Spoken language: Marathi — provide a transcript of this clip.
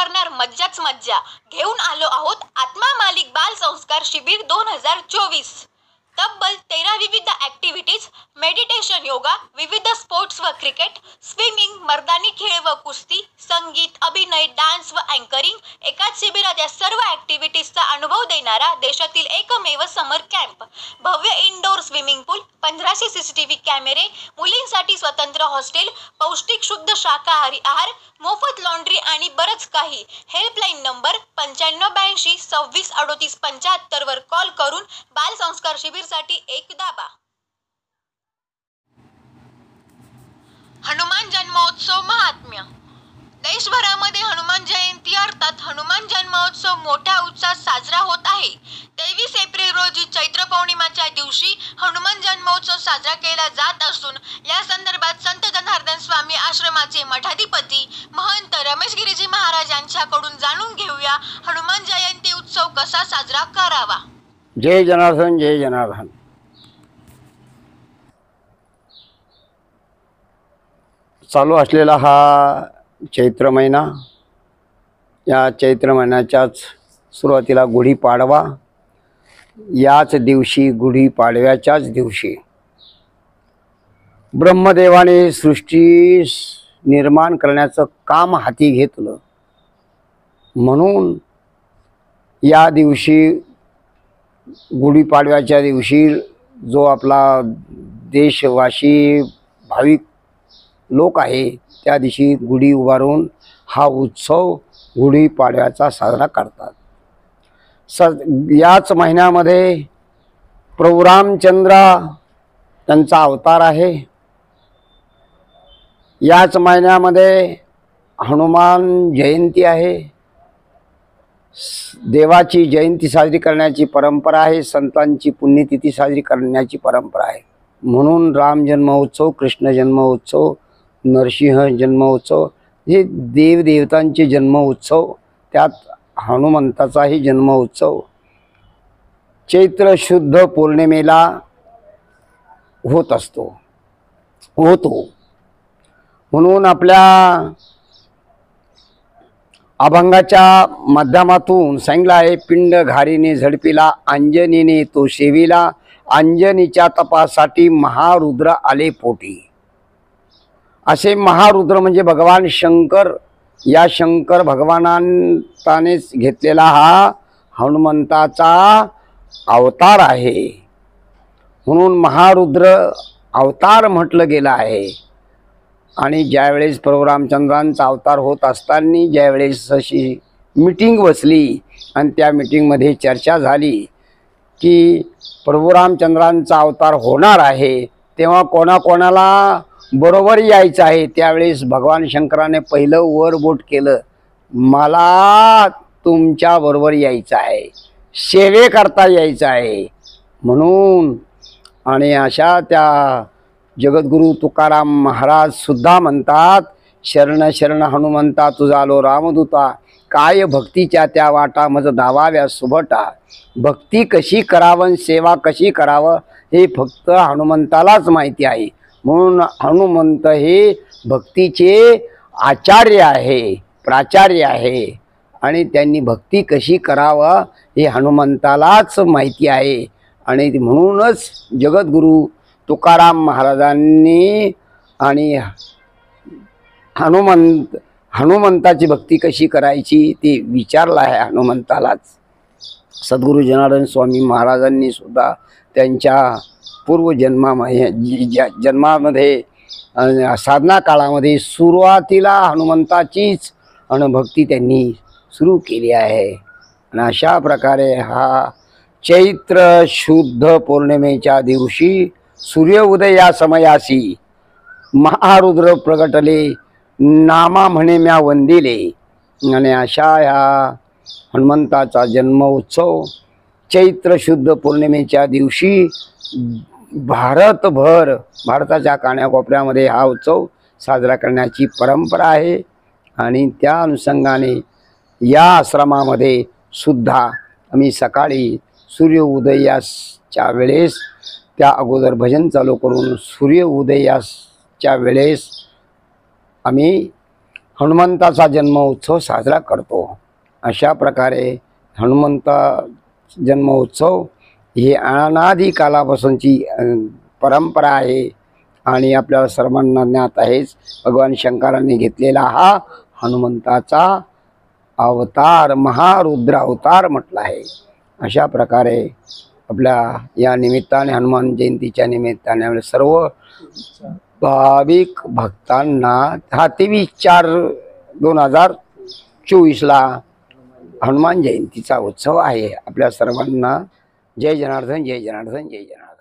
करणार मज्जाच मज्जा. घेऊन आलो आहोत आत्मा मालिक बाल संस्कार शिबिर 2024. तब्बल 13 विविध ॲक्टिव्हिटीज, मेडिटेशन, योगा, विविध स्पोर्ट्स व क्रिकेट, स्विमिंग, मर्दानी खेळ व कुस्ती, संगीत, अभिनय, डान्स व अँकरिंग एकाच शिबिरात या सर्व ॲक्टिव्हिटीजचा अनुभव देणारा देशातील एकमेव समर कॅम्प. भव्य इनडोअर स्विमिंग पूल, 1500 CCTV कॅमेरे, मुलींसाठी स्वतंत्र हॉस्टेल, पौष्टिक शुद्ध शाकाहारी आहार, मोफत लॉन्ड्री आणि बरंच काही. हेल्पलाईन नंबर 9582 26 38 75 वर कॉल करून बाल संस्कार शिबिरसाठी एक दाबा. हनुमान जन्मोत्सव महात्म्य. देशभरामध्ये हनुमान जयंती अर्थात हनुमान जन्मोत्सव मोठ्या उत्साहात साजरा होत आहे. 23 एप्रिल रोजी चैत्र पौर्णिमाच्या दिवशी हनुमान जन्मोत्सव साजरा केला जात असून या संदर्भात संत जनार्दन स्वामी आश्रमाचे मठाधिपती महंत रमेश गिरीजी महाराज यांच्याकडून जाणून घेऊया हनुमान जयंती उत्सव कसा साजरा करावा. जय जनार्दन, जय जनार्दन. चालू असलेला हा चैत्र महिना, या चैत्र महिन्याच्याच सुरुवातीला गुढीपाडवा. याच दिवशी, गुढीपाडव्याच्याच दिवशी ब्रह्मदेवाने सृष्टी निर्माण करण्याचं काम हाती घेतलं. म्हणून या दिवशी, गुढीपाडव्याच्या दिवशी, जो आपला देशवासी भाविक लोक आहे त्या दिवशी गुढी उभारून हा उत्सव गुढीपाडव्याचा साजरा करतात. याच महिन्यामध्ये प्रभू रामचंद्र त्यांचा अवतार आहे. याच महिन्यामध्ये हनुमान जयंती आहे. देवाची जयंती साजरी करण्याची परंपरा आहे. संतांची पुण्यतिथी साजरी करण्याची परंपरा आहे. म्हणून राम जन्मोत्सव, कृष्ण जन्मोत्सव, नरसिंह जन्मोत्सव हे देवदेवतांचे जन्मोत्सव, त्यात हनुमंताचाही जन्मोत्सव चैत्र शुद्ध पौर्णिमेला होतो. म्हणून आपल्या अभंगाच्या माध्यमातून सांगितलं आहे, पिंड घारीने झडपिला, अंजनीने तो सेविला, अंजनीच्या तपासाठी महारुद्र आले पोटी. असे महारुद्र म्हणजे भगवान शंकर. या शंकर भगवानानेच घेतलेला हा हनुमंताचा अवतार आहे. म्हणून महारुद्र अवतार म्हटलं गेलं आहे. आणि ज्यावेळेस प्रभू रामचंद्रांचा अवतार होत असताना ज्यावेळेस अशी मीटिंग बसली आणि त्या मीटिंगमध्ये चर्चा झाली की प्रभू रामचंद्रांचा अवतार होणार आहे, तेव्हा कोणाकोणाला बरोबर यायचं आहे, त्यावेळेस भगवान शंकराने पहिलं वर बोट केलं, मला तुमच्या बरोबर यायचं आहे, सेवे करता यायचं आहे. म्हणून आणि अशा त्या जगद्गुरु तुकाराम महाराज सुद्धा म्हणतात, शरण शरण हनुमंता तुझा लो रामदूता, काय भक्तीच्या त्या वाटा मज धावाव्या सुभटा. भक्ती कशी करावं, सेवा कशी करावं हे फक्त हनुमंतालाच माहिती आहे. म्हणून हनुमंत हे भक्तीचे आचार्य आहे, प्राचार्य आहे. आणि त्यांनी भक्ती कशी करावं हे हनुमंतालाच माहिती आहे. आणि म्हणूनच जगद्गुरु तुकाराम महाराजांनी आणि हनुमंताची भक्ती कशी करायची ते विचारलं आहे हनुमंतालाच. सद्गुरु जनार्दन स्वामी महाराजांनी सुद्धा त्यांच्या जन्मामध्ये साधना काळामध्ये सुरुवातीला हनुमंताचीच अनुभक्ती त्यांनी सुरू केली आहे. आणि अशा प्रकारे हा चैत्र शुद्ध पौर्णिमेच्या दिवशी सूर्य उदया समयासी महारुद्र प्रगटले, नामा म्हणे म्या वंदिले. आणि अशा ह्या हनुमंताचा जन्म उत्सव चैत्र शुद्ध पौर्णिमेच्या दिवशी भारतभर, भारताच्या कानाकोपऱ्यामध्ये हा उत्सव साजरा करण्याची परंपरा आहे. आणि त्या अनुषंगाने या आश्रमामध्ये सुद्धा आम्ही सकाळी सूर्य उदयाच्या वेळेस त्या अगोदर भजन चालू करून सूर्य उदयाच्या वेळेस आम्ही हनुमंताचा जन्मोत्सव साजरा करतो. अशा प्रकारे हनुमंत जन्मोत्सव ही अनादी कालापासूनची परंपरा आहे आणि आपल्याला सर्वांना ज्ञात आहेच. भगवान शंकरांनी घेतलेला हा हनुमंताचा अवतार महारुद्र अवतार म्हटला आहे. अशा प्रकारे आपल्या या निमित्ताने हनुमान जयंतीच्या निमित्ताने सर्व भाविक भक्तांना हा 23/4/2024 हनुमान जयंतीचा उत्सव आहे. आपल्या सर्वांना जय जनार्दन जय जनार्दन जय जनार्दन.